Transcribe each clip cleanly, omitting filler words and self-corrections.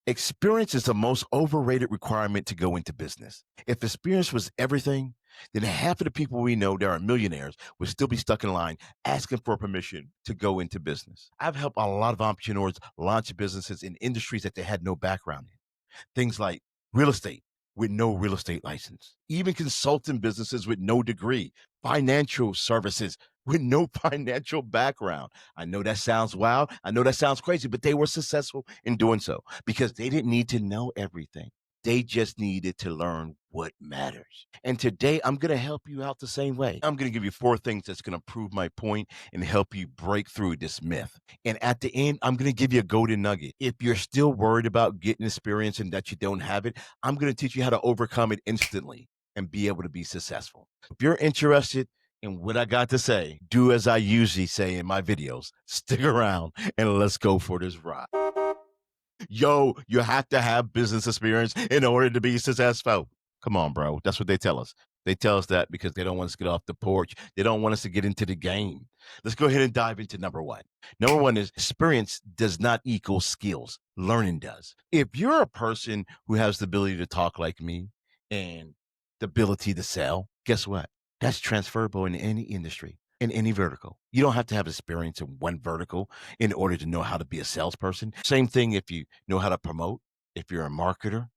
Experience is the most overrated requirement to go into business. If experience was everything, then half of the people we know that are millionaires would still be stuck in line asking for permission to go into business. I've helped a lot of entrepreneurs launch businesses in industries that they had no background in. Things like real estate with no real estate license, even consulting businesses with no degree, financial services with no financial background. I know that sounds wild. I know that sounds crazy, but they were successful in doing so because they didn't need to know everything. They just needed to learn what matters. And today I'm going to help you out the same way. I'm going to give you four things that's going to prove my point and help you break through this myth. And at the end, I'm going to give you a golden nugget. If you're still worried about getting experience and that you don't have it, I'm going to teach you how to overcome it instantly and be able to be successful. If you're interested in what I got to say, do as I usually say in my videos. Stick around and let's go for this ride. Yo, you have to have business experience in order to be successful. Come on, bro. That's what they tell us. They tell us that because they don't want us to get off the porch. They don't want us to get into the game. Let's go ahead and dive into number one. Number one is experience does not equal skills. Learning does. If you're a person who has the ability to talk like me and the ability to sell, guess what? That's transferable in any industry, in any vertical. You don't have to have experience in one vertical in order to know how to be a salesperson. Same thing if you know how to promote, if you're a marketer,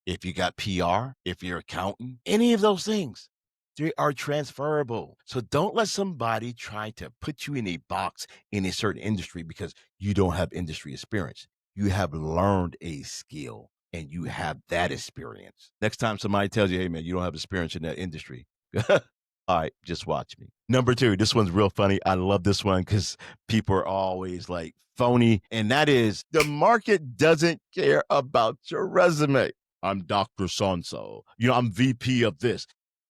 if you got PR, if you're accountant, any of those things. They are transferable. So don't let somebody try to put you in a box in a certain industry because you don't have industry experience. You have learned a skill and you have that experience. Next time somebody tells you, hey man, you don't have experience in that industry. All right, just watch me. Number two, this one's real funny. I love this one because people are always like phony. And that is the market doesn't care about your resume. I'm Dr. Sonso. I'm VP of this.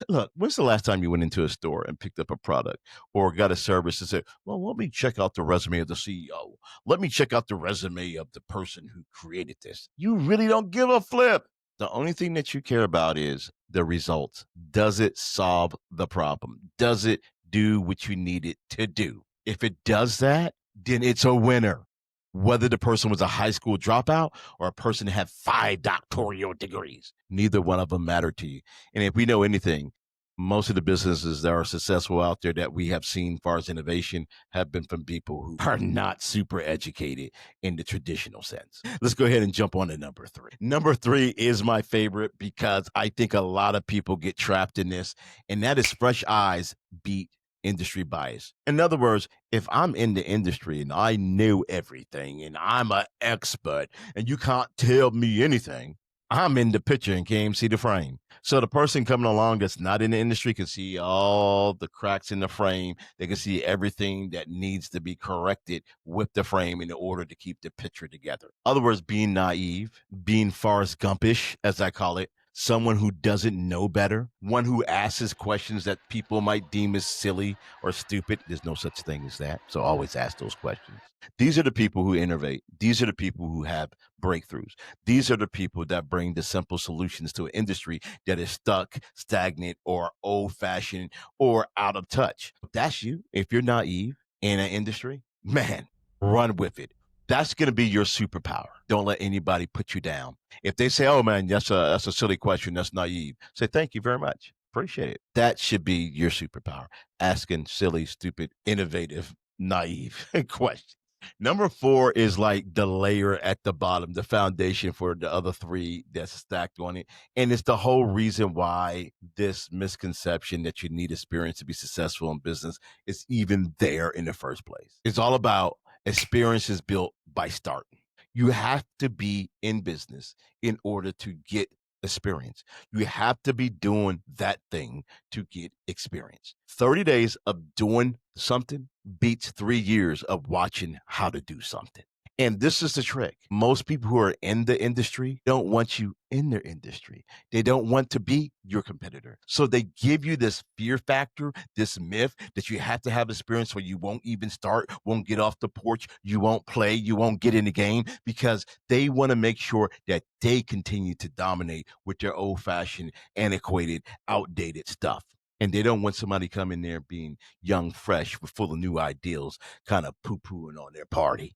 Look, when's the last time you went into a store and picked up a product or got a service and said, well, let me check out the resume of the CEO. Let me check out the resume of the person who created this. You really don't give a flip. The only thing that you care about is the results. Does it solve the problem? Does it do what you need it to do? If it does that, then it's a winner. Whether the person was a high school dropout or a person that had 5 doctoral degrees, neither one of them matter to you. And if we know anything, most of the businesses that are successful out there that we have seen as far as innovation have been from people who are not super educated in the traditional sense. Let's go ahead and jump on to number three. Number three is my favorite because I think a lot of people get trapped in this, and that is fresh eyes beat industry bias. In other words, if I'm in the industry and I knew everything and I'm an expert and you can't tell me anything, I'm in the picture and can't even see the frame. So the person coming along that's not in the industry can see all the cracks in the frame. They can see everything that needs to be corrected with the frame in order to keep the picture together. In other words, being naive, being Forrest Gumpish, as I call it, someone who doesn't know better, one who asks questions that people might deem as silly or stupid. There's no such thing as that. So always ask those questions. These are the people who innovate. These are the people who have breakthroughs. These are the people that bring the simple solutions to an industry that is stuck, stagnant, or old fashioned or out of touch. If that's you, if you're naive in an industry, man, run with it. That's going to be your superpower. Don't let anybody put you down. If they say, "Oh man, that's a silly question. That's naive," say, "Thank you very much. Appreciate it." That should be your superpower. Asking silly, stupid, innovative, naive questions. Number four is like the layer at the bottom, the foundation for the other three that's stacked on it. And it's the whole reason why this misconception that you need experience to be successful in business is even there in the first place. It's all about experience is built by starting. You have to be in business in order to get experience. You have to be doing that thing to get experience. 30 days of doing something beats 3 years of watching how to do something. And this is the trick. Most people who are in the industry don't want you in their industry. They don't want to be your competitor. So they give you this fear factor, this myth that you have to have experience or you won't even start, won't get off the porch, you won't play, you won't get in the game because they want to make sure that they continue to dominate with their old fashioned, antiquated, outdated stuff. And they don't want somebody coming there being young, fresh, with full of new ideals, kind of poo pooing on their party.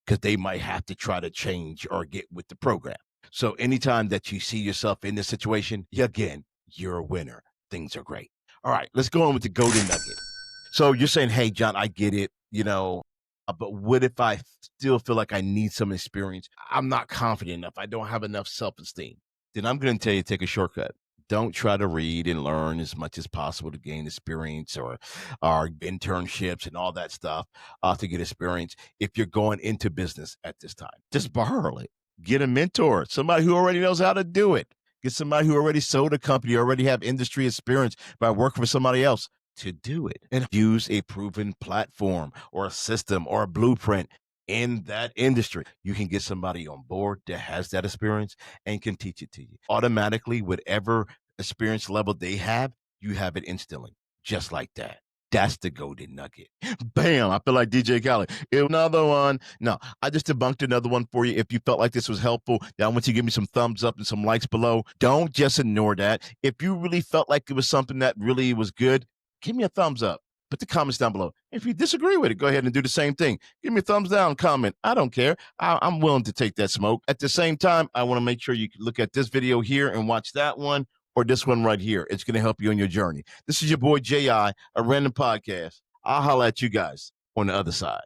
because they might have to try to change or get with the program. So anytime that you see yourself in this situation, again, you're a winner. Things are great. All right, let's go on with the golden nugget. So you're saying, hey, John, I get it, but what if I still feel like I need some experience? I'm not confident enough. I don't have enough self esteem. Then I'm going to tell you, take a shortcut. Don't try to read and learn as much as possible to gain experience or internships and all that stuff to get experience. If you're going into business at this time, just borrow it. Get a mentor, somebody who already knows how to do it. Get somebody who already sold a company, already have industry experience by working for somebody else to do it, and use a proven platform or a system or a blueprint in that industry. You can get somebody on board that has that experience and can teach it to you. Automatically, whatever experience level they have, you have it instilling just like that. That's the golden nugget. Bam. I feel like DJ Khaled. Another one. No, I just debunked another one for you. If you felt like this was helpful, I want you to give me some thumbs up and some likes below. Don't just ignore that. If you really felt like it was something that really was good, give me a thumbs up. Put the comments down below. If you disagree with it, go ahead and do the same thing. Give me a thumbs down, comment. I don't care. I'm willing to take that smoke. At the same time, I want to make sure you look at this video here and watch that one or this one right here. It's going to help you on your journey. This is your boy J.I., a random podcast. I'll holler at you guys on the other side.